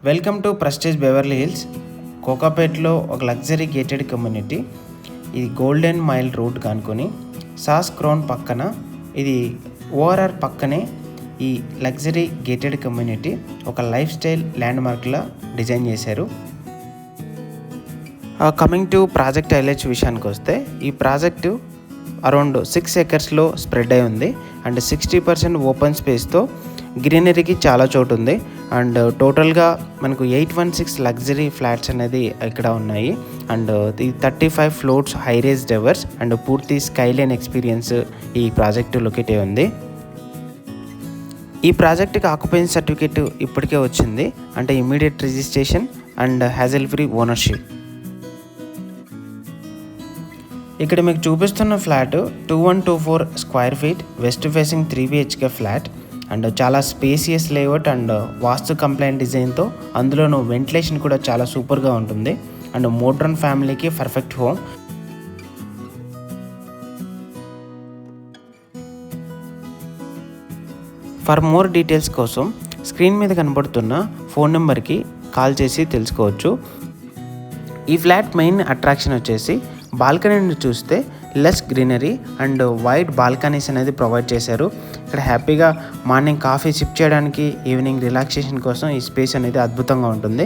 Welcome to Prestige Beverly Hills. కోకాపేట్లో ఒక luxury gated community. ఇది గోల్డెన్ మైల్ రోడ్ కానుకొని సాస్ క్రౌన్ పక్కన, ఇది ఓఆర్ఆర్ పక్కనే ఈ లగ్జరీ గేటెడ్ కమ్యూనిటీ ఒక లైఫ్ స్టైల్ ల్యాండ్ మార్క్లా డిజైన్ చేశారు. కమింగ్ టు ప్రాజెక్ట్ హైలైట్స్ విషయానికి వస్తే, ఈ ప్రాజెక్టు అరౌండ్ 6 acresలో స్ప్రెడ్ అయి ఉంది అండ్ 60% ఓపెన్ స్పేస్తో గ్రీనరీకి చాలా చోటు ఉంది. అండ్ టోటల్గా మనకు 816 లగ్జరీ ఫ్లాట్స్ అనేది ఇక్కడ ఉన్నాయి. అండ్ ఈ 35 floors high rise towers and పూర్తి స్కైలైన్ ఎక్స్పీరియన్స్ ఈ ప్రాజెక్టు లొకేట్ అయి ఉంది. ఈ ప్రాజెక్టుకి ఆక్యుపెన్సీ సర్టిఫికేట్ ఇప్పటికే వచ్చింది, అంటే immediate registration and hassle free ownership. ఇక్కడ మీకు చూపిస్తున్న flat 2124 square feet west facing 3 BHK flat and చాలా spacious layout and vastu compliant డిజైన్తో, అందులోనూ వెంటిలేషన్ కూడా చాలా సూపర్గా ఉంటుంది అండ్ మోడ్రన్ ఫ్యామిలీకి perfect home. For more details కోసం స్క్రీన్ మీద కనబడుతున్న ఫోన్ నెంబర్కి కాల్ చేసి తెలుసుకోవచ్చు. ఈ ఫ్లాట్ మెయిన్ అట్రాక్షన్ వచ్చేసి బాల్కనీ నుండి చూస్తే less greenery and wide balconies అనేది ప్రొవైడ్ చేశారు. ఇక్కడ హ్యాపీగా మార్నింగ్ కాఫీ సిప్ చేయడానికి, ఈవినింగ్ రిలాక్సేషన్ కోసం ఈ స్పేస్ అనేది అద్భుతంగా ఉంటుంది.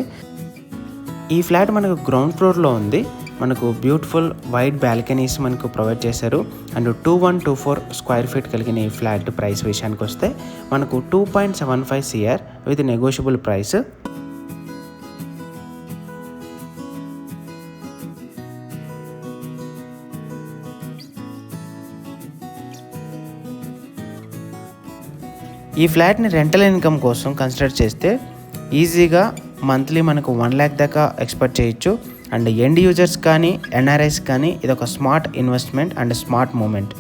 ఈ ఫ్లాట్ మనకు గ్రౌండ్ ఫ్లోర్లో ఉంది. మనకు బ్యూటిఫుల్ వైడ్ బాల్కనీస్ మనకు ప్రొవైడ్ చేశారు అండ్ 2124 స్క్వేర్ ఫీట్ కలిగిన ఈ ఫ్లాట్ ప్రైస్ విషయానికి వస్తే మనకు 2.75 CR విత్ నెగోషియబుల్ ప్రైస్. ఈ ఫ్లాట్ని రెంటల్ ఇన్కమ్ కోసం కన్సిడర్ చేస్తే ఈజీగా మంత్లీ మనకు 1 lakh దాకా ఎక్స్పెక్ట్ చేయొచ్చు. అండ్ ఎండ్ యూజర్స్ కానీ NRIs కానీ ఇది ఒక smart investment and smart moment.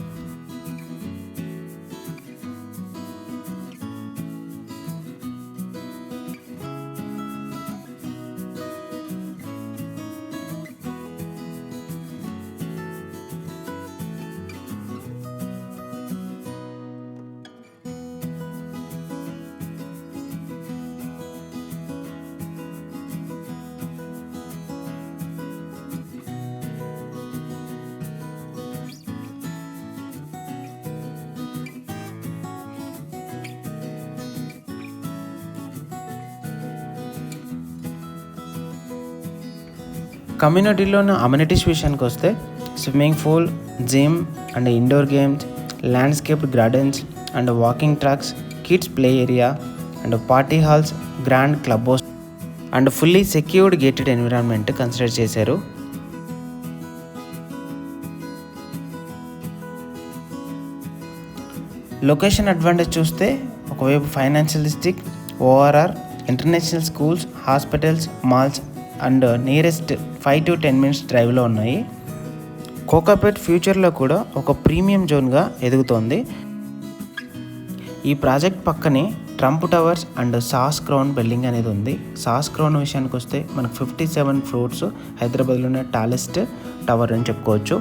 కమ్యూనిటీలోని అమ్యూనిటీస్ విషయానికి వస్తే swimming pool, gym and indoor games, landscaped gardens and walking tracks, kids play area and party halls, grand club house and fully secured gated environment consider చేశారు. Location advantage చూస్తే ఒకవైపు financial district, ORR, international schools, hospitals, malls and nearest 5 to 10 minutes డ్రైవ్లో ఉన్నాయి. కోకాపేట్ ఫ్యూచర్లో కూడా ఒక premium జోన్గా ఎదుగుతోంది. ఈ project పక్కనే Trump towers and sauce crown building అనేది ఉంది. సాస్ క్రౌన్ విషయానికి వస్తే మనకు 57 floors హైదరాబాద్లోనే టాలెస్ట్ టవర్ అని చెప్పుకోవచ్చు.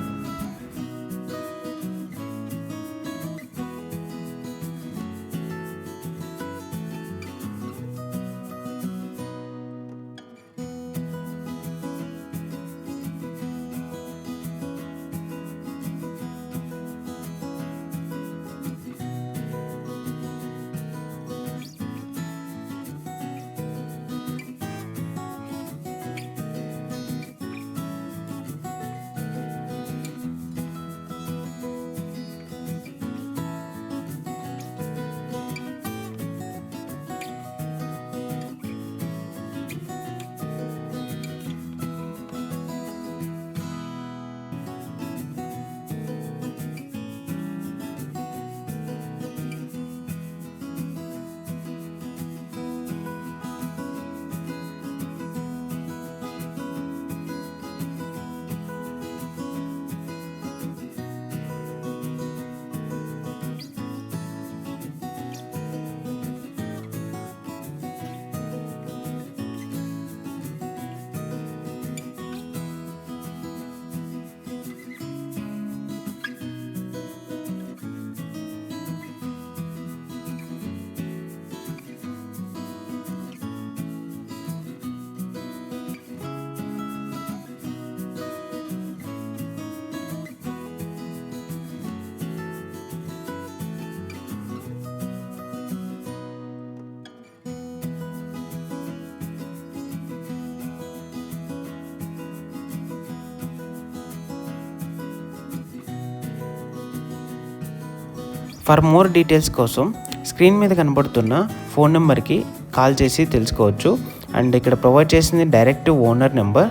ఫర్ మోర్ డీటెయిల్స్ కోసం స్క్రీన్ మీద కనబడుతున్న ఫోన్ నెంబర్కి కాల్ చేసి తెలుసుకోవచ్చు. అండ్ ఇక్కడ ప్రొవైడ్ చేసింది డైరెక్ట్ ఓనర్ నెంబర్.